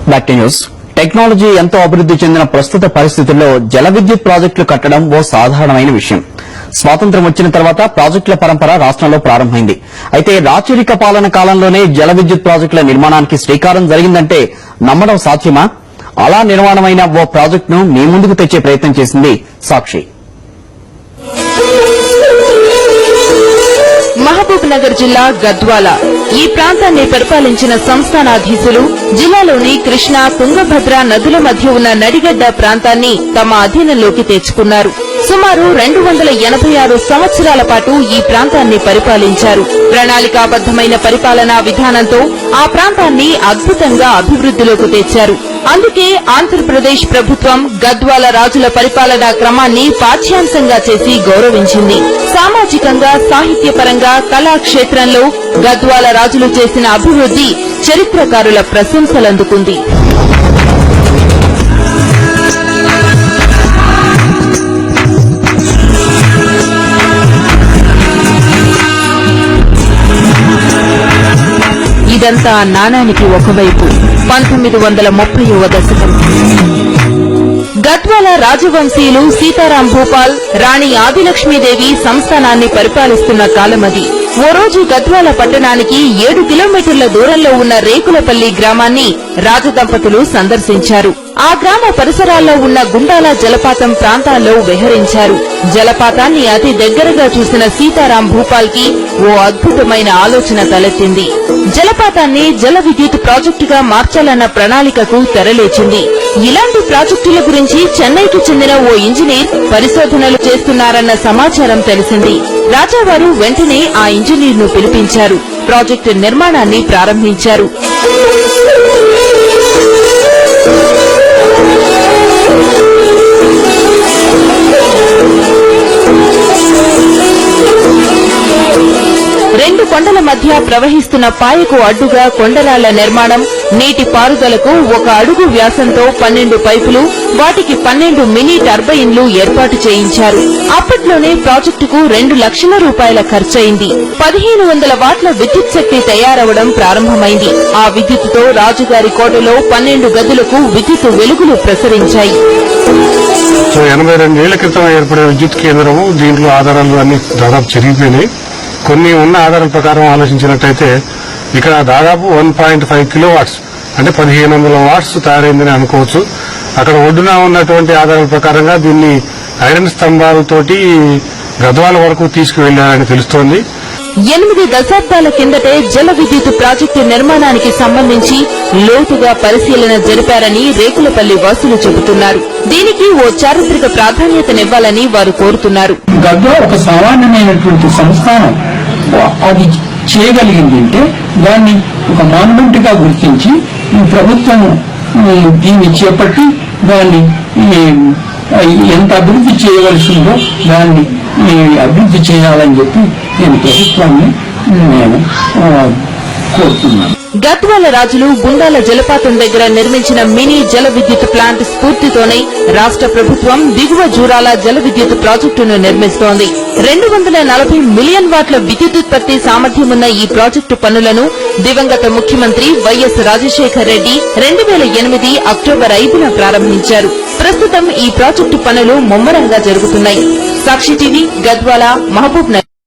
Back news. Technology ఎంతో అభివృద్ది చెందిన ప్రస్తుత పరిస్థితుల్లో జల విద్యుత్ ప్రాజెక్టులు కట్టడం ఓ సాధారణమైన విషయం. స్వాతంత్ర్యం వచ్చిన తర్వాత ప్రాజెక్టుల పరంపర రాష్ట్రంలో ప్రారంభమైంది. అయితే రాచరిక పాలన కాలంలోనే జల విద్యుత్ ప్రాజెక్టుల నిర్మాణానికి శ్రీకారం జరిగిందంటే నమ్మడం సాధ్యమా? అలా నిర్మాణమైన ఓ ప్రాజెక్టును మీ ముందుకు తెచ్చే ప్రయత్నం చేసింది సాక్షి. మహబూబ్ నగర్ జిల్లా గద్వాల ఈ ప్రాంతాన్ని పరిపాలించిన సంస్థానాధీశులు జిల్లాలోని కృష్ణా, తుంగభద్ర నదుల మధ్య ఉన్న నడిగడ్డ ప్రాంతాన్ని తమ అధీనంలోకి తెచ్చుకున్నారు. సుమారు 286 సంవత్సరాల పాటు ఈ ప్రాంతాన్ని పరిపాలించారు. ప్రణాళికాబద్దమైన పరిపాలనా విధానంతో ఆ ప్రాంతాన్ని అద్భుతంగా అభివృద్దిలోకి తెచ్చారు. అందుకే ఆంధ్రప్రదేశ్ ప్రభుత్వం గద్వాల రాజుల పరిపాలనా క్రమాన్ని పాఠ్యాంశంగా చేసి గౌరవించింది. సామాజికంగా, సాహిత్యపరంగా, కళాక్షేత్రంలో గద్వాల రాజులు చేసిన అభివృద్ది చరిత్రకారుల ప్రశంసలందుకుంది. ఇదంతా నాణానికి ఒకవైపు 1930వ దశకం. గద్వాల రాజవంశీయులు సీతారాం భూపాల్, రాణి ఆదిలక్ష్మీదేవి సంస్థానాన్ని పరిపాలిస్తున్న కాలమది. ఓ రోజు గద్వాల పట్టణానికి 7 కిలోమీటర్ల దూరంలో ఉన్న రేకులపల్లి గ్రామాన్ని రాజదంపతులు సందర్శించారు. ఆ గ్రామ పరిసరాల్లో ఉన్న గుండాల జలపాతం ప్రాంతాల్లో విహరించారు. జలపాతాన్ని అతి దగ్గరగా చూసిన సీతారాం భూపాల్ కి ఓ అద్భుతమైన ఆలోచన తలెత్తింది. జలపాతాన్ని జల విద్యుత్ ప్రాజెక్టుగా మార్చాలన్న ప్రణాళికకు తెరలేచింది. ఇలాంటి ప్రాజెక్టుల గురించి చెన్నైకి చెందిన ఓ ఇంజనీర్ పరిశోధనలు చేస్తున్నారన్న సమాచారం తెలిసింది. రాజావారు వెంటనే ఆ ఇంజనీర్ను పిలిపించారు. ప్రాజెక్టు నిర్మాణాన్ని ప్రారంభించారు. రెండు కొండల మధ్య ప్రవహిస్తున్న పాయకు అడ్డుగా కొండరాళ్ల నిర్మాణం, నీటి పారుదలకు 1 అడుగు వ్యాసంతో 12 పైపులు, వాటికి 12 మినీ టర్బైన్లు ఏర్పాటు చేయించారు. అప్పట్లోనే ప్రాజెక్టుకు 2 లక్షల రూపాయల ఖర్చయింది. 1500 వాట్ల విద్యుత్ శక్తి తయారవడం ప్రారంభమైంది. ఆ విద్యుత్తుతో రాజుగారి కోటలో 12 గదులకు విద్యుత్ వెలుగులు ప్రసరించాయి. 82 ఏళ్ల క్రితం ఏర్పడే విద్యుత్ కేంద్రము, దీంట్లో ఆధారాలు అన్ని దాదాపు చెరిగిపోయినాయి. కొన్ని ఉన్న ఆధారాల ప్రకారం ఆలోచించినట్టయితే ఇక్కడ దాదాపు 1.5 కిలోవాట్స్ అంటే 1500 వాట్స్ తయారైందని అనుకోవచ్చు. అక్కడ ఒడ్డున ఉన్నటువంటి ఆధారాల ప్రకారంగా దీన్ని ఐరన్ స్తంభాలతోటి గద్వాల వరకు తీసుకువెళ్లారని తెలుస్తోంది. 8 దశాబ్దాల కిందటే జల విద్యుత్ ప్రాజెక్టు నిర్మాణానికి సంబంధించి లోతుగా పరిశీలన జరిపారని రేకులపల్లి వాసులు చెబుతున్నారు. దీనికి ఓ చారిత్రక ప్రాధాన్యతనివ్వాలని వారు కోరుతున్నారు. గద్వాల ఒక సామాన్యమైనటువంటి సంస్థానం అది చేయగలిగింది అంటే దాన్ని ఒక మాన్యుమెంట్ గా గుర్తించి ఈ ప్రభుత్వం దీన్ని చేపట్టి దాన్ని ఎంత అభివృద్ధి చేయవలసిందో దాన్ని అభివృద్ధి చేయాలని చెప్పి నేను ప్రభుత్వాన్ని కోరుతున్నాను. గద్వాల రాజులు గుండాల జలపాతం దగ్గర నిర్మించిన మినీ జల విద్యుత్ ప్లాంట్ స్ఫూర్తితోనే రాష్ట్ర ప్రభుత్వం దిగువ జూరాల జల విద్యుత్ ప్రాజెక్టును నిర్మిస్తోంది. 240 మిలియన్ వాట్ల విద్యుదుత్పత్తి సామర్థ్యమున్న ఈ ప్రాజెక్టు పనులను దివంగత ముఖ్యమంత్రి వైఎస్ రాజశేఖర్ రెడ్డి 2008 అక్టోబర్ 5న ప్రారంభించారు. ప్రస్తుతం ఈ ప్రాజెక్టు పనులు ముమ్మరంగా జరుగుతున్నాయి. సాక్షి టీవీ, గద్వాల, మహబూబ్ నగర్.